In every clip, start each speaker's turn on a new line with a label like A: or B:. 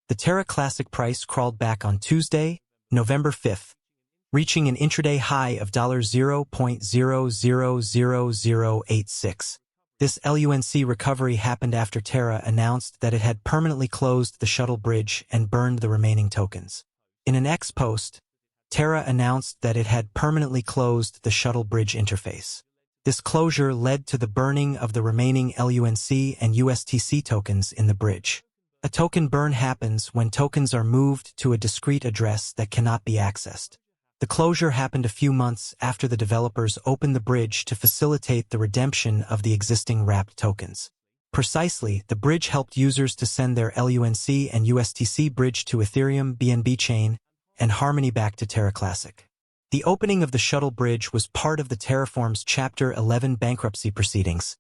A: the Terra Classic price crawled back on Tuesday, November 5th, reaching an intraday high of $0.000086. This LUNC recovery happened after Terra announced that it had permanently closed the Shuttle bridge and burned the remaining tokens. In an X post, Terra announced that it had permanently closed the Shuttle bridge interface. This closure led to the burning of the remaining LUNC and USTC tokens in the bridge. A token burn happens when tokens are moved to a discrete address that cannot be accessed. The closure happened a few months after the developers opened the bridge to facilitate the redemption of the existing wrapped tokens. Precisely, the bridge helped users to send their LUNC and USTC bridge to Ethereum BNB chain and Harmony back to Terra Classic. The opening of the Shuttle bridge was part of the Terraform's Chapter 11 bankruptcy proceedings,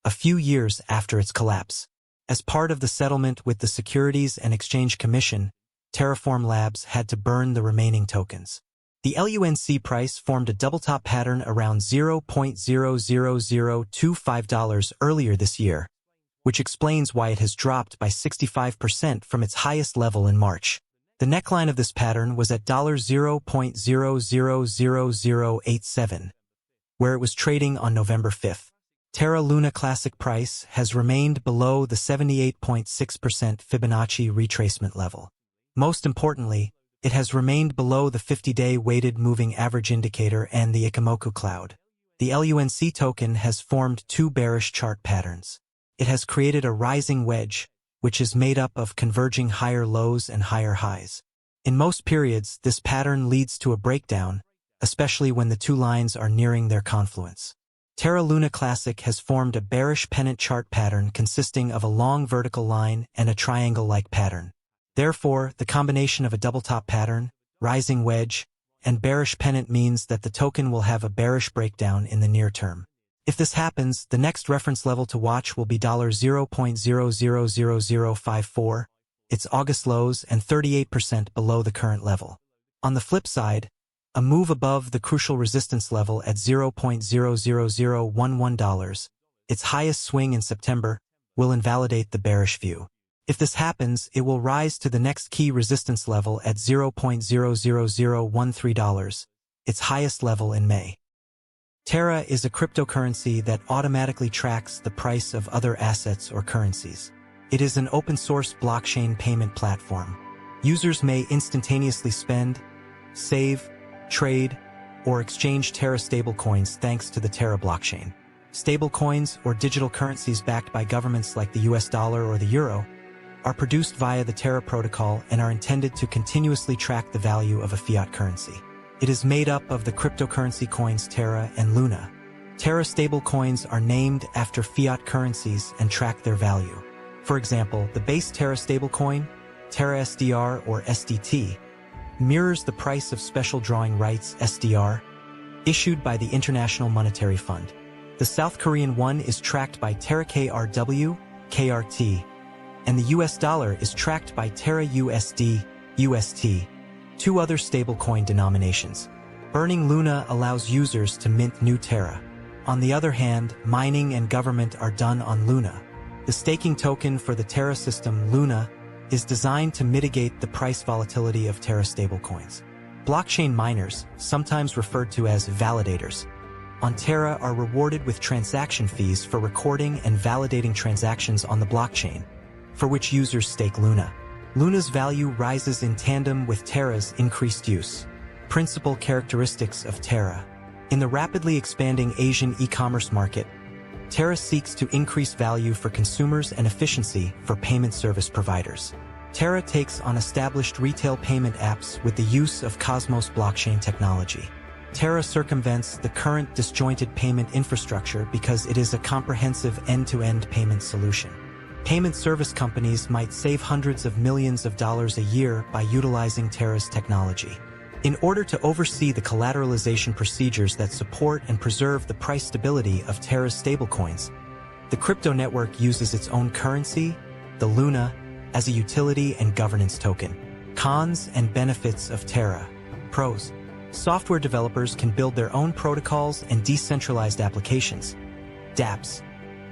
A: a few years after its collapse. As part of the settlement with the Securities and Exchange Commission, Terraform Labs had to burn the remaining tokens. The LUNC price formed a double-top pattern around $0.00025 earlier this year, which explains why it has dropped by 65% from its highest level in March. The neckline of this pattern was at $0.000087, where it was trading on November 5th. Terra Luna Classic price has remained below the 78.6% Fibonacci retracement level. Most importantly, it has remained below the 50-day weighted moving average indicator and the Ichimoku cloud. The LUNC token has formed two bearish chart patterns. It has created a rising wedge, which is made up of converging higher lows and higher highs. In most periods, this pattern leads to a breakdown, especially when the two lines are nearing their confluence. Terra Luna Classic has formed a bearish pennant chart pattern consisting of a long vertical line and a triangle-like pattern. Therefore, the combination of a double-top pattern, rising wedge, and bearish pennant means that the token will have a bearish breakdown in the near term. If this happens, the next reference level to watch will be $0.000054, its August lows and 38% below the current level. On the flip side, a move above the crucial resistance level at $0.00011, its highest swing in September, will invalidate the bearish view. If this happens, it will rise to the next key resistance level at $0.00013, its highest level in May. Terra is a cryptocurrency that automatically tracks the price of other assets or currencies. It is an open-source blockchain payment platform. Users may instantaneously spend, save, trade, or exchange Terra stablecoins thanks to the Terra blockchain. Stablecoins, or digital currencies backed by governments like the US dollar or the euro, are produced via the Terra protocol and are intended to continuously track the value of a fiat currency. It is made up of the cryptocurrency coins Terra and Luna. Terra stablecoins are named after fiat currencies and track their value. For example, the base Terra stablecoin, Terra SDR or SDT, mirrors the price of special drawing rights SDR, issued by the International Monetary Fund. The South Korean won is tracked by Terra KRW, KRT, and the US dollar is tracked by Terra USD, UST, two other stablecoin denominations. Burning Luna allows users to mint new Terra. On the other hand, mining and government are done on Luna. The staking token for the Terra system, Luna, is designed to mitigate the price volatility of Terra stablecoins. Blockchain miners, sometimes referred to as validators, on Terra are rewarded with transaction fees for recording and validating transactions on the blockchain, for which users stake Luna. Luna's value rises in tandem with Terra's increased use. Principal characteristics of Terra. In the rapidly expanding Asian e-commerce market, Terra seeks to increase value for consumers and efficiency for payment service providers. Terra takes on established retail payment apps with the use of Cosmos blockchain technology. Terra circumvents the current disjointed payment infrastructure because it is a comprehensive end-to-end payment solution. Payment service companies might save hundreds of millions of dollars a year by utilizing Terra's technology. In order to oversee the collateralization procedures that support and preserve the price stability of Terra's stablecoins, the crypto network uses its own currency, the Luna, as a utility and governance token. Cons and benefits of Terra. Pros. Software developers can build their own protocols and decentralized applications, dApps,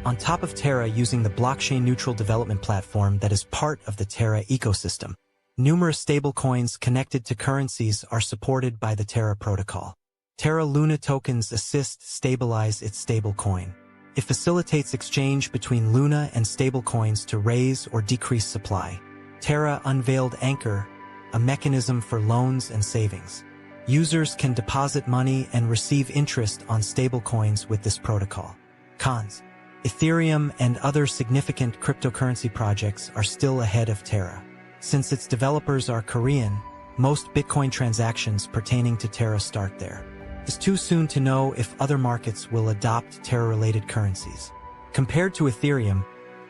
A: on top of Terra using the blockchain-neutral development platform that is part of the Terra ecosystem. Numerous stablecoins connected to currencies are supported by the Terra protocol. Terra Luna tokens assist stabilize its stablecoin. It facilitates exchange between Luna and stablecoins to raise or decrease supply. Terra unveiled Anchor, a mechanism for loans and savings. Users can deposit money and receive interest on stablecoins with this protocol. Cons: Ethereum and other significant cryptocurrency projects are still ahead of Terra. Since its developers are Korean, most Bitcoin transactions pertaining to Terra start there. It's too soon to know if other markets will adopt Terra-related currencies. Compared to Ethereum,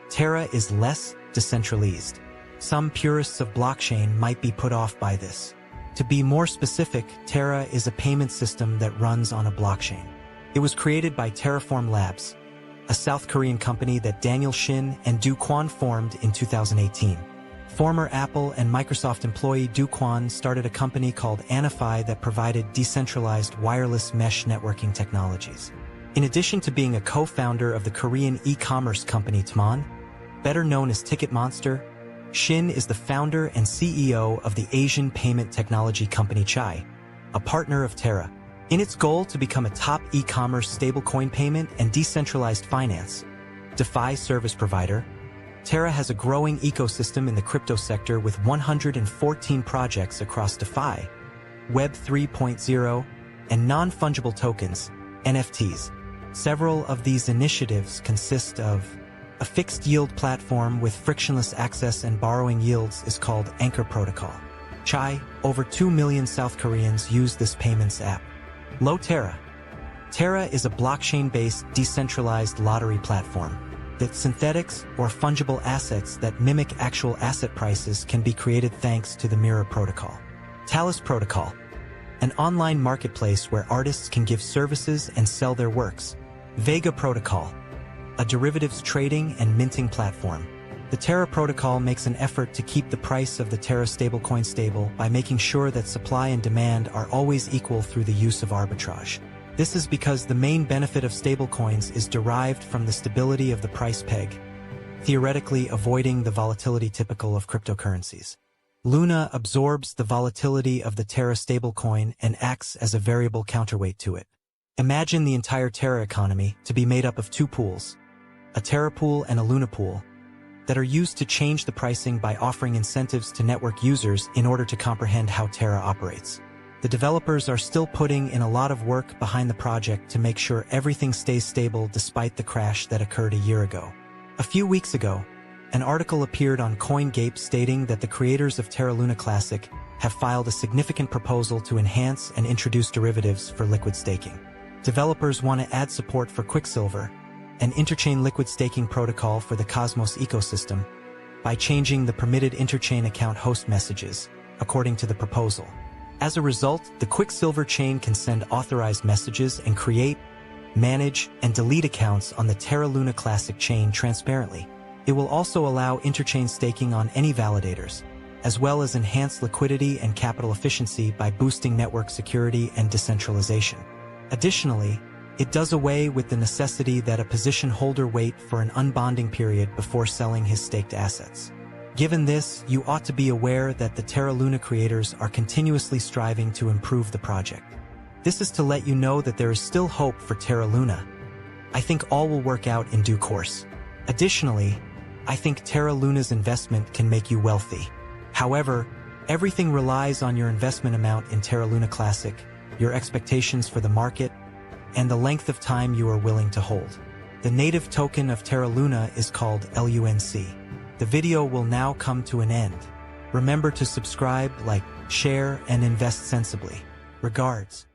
A: Terra is less decentralized. Some purists of blockchain might be put off by this. To be more specific, Terra is a payment system that runs on a blockchain. It was created by Terraform Labs, a South Korean company that Daniel Shin and Do Kwon formed in 2018. Former Apple and Microsoft employee Do Kwon started a company called Anify that provided decentralized wireless mesh networking technologies. In addition to being a co-founder of the Korean e-commerce company Tmon, better known as Ticket Monster, Shin is the founder and CEO of the Asian payment technology company Chai, a partner of Terra. In its goal to become a top e-commerce stablecoin payment and decentralized finance, DeFi service provider, Terra has a growing ecosystem in the crypto sector with 114 projects across DeFi, Web 3.0, and non-fungible tokens, NFTs. Several of these initiatives consist of a fixed-yield platform with frictionless access and borrowing yields is called Anchor Protocol. Chai, over 2 million South Koreans use this payments app. Low Terra. Terra is a blockchain-based decentralized lottery platform. That synthetics or fungible assets that mimic actual asset prices can be created thanks to the Mirror Protocol. Talus Protocol, an online marketplace where artists can give services and sell their works. Vega Protocol, a derivatives trading and minting platform. The Terra Protocol makes an effort to keep the price of the Terra stablecoin stable by making sure that supply and demand are always equal through the use of arbitrage. This is because the main benefit of stablecoins is derived from the stability of the price peg, theoretically avoiding the volatility typical of cryptocurrencies. Luna absorbs the volatility of the Terra stablecoin and acts as a variable counterweight to it. Imagine the entire Terra economy to be made up of two pools, a Terra pool and a Luna pool, that are used to change the pricing by offering incentives to network users in order to comprehend how Terra operates. The developers are still putting in a lot of work behind the project to make sure everything stays stable despite the crash that occurred a year ago. A few weeks ago, an article appeared on CoinGape stating that the creators of Terra Luna Classic have filed a significant proposal to enhance and introduce derivatives for liquid staking. Developers want to add support for Quicksilver, an interchain liquid staking protocol for the Cosmos ecosystem, by changing the permitted interchain account host messages, according to the proposal. As a result, the Quicksilver chain can send authorized messages and create, manage, and delete accounts on the Terra Luna Classic chain transparently. It will also allow interchain staking on any validators, as well as enhance liquidity and capital efficiency by boosting network security and decentralization. Additionally, it does away with the necessity that a position holder wait for an unbonding period before selling his staked assets. Given this, you ought to be aware that the Terra Luna creators are continuously striving to improve the project. This is to let you know that there is still hope for Terra Luna. I think all will work out in due course. Additionally, I think Terra Luna's investment can make you wealthy. However, everything relies on your investment amount in Terra Luna Classic, your expectations for the market, and the length of time you are willing to hold. The native token of Terra Luna is called LUNC. The video will now come to an end. Remember to subscribe, like, share, and invest sensibly. Regards.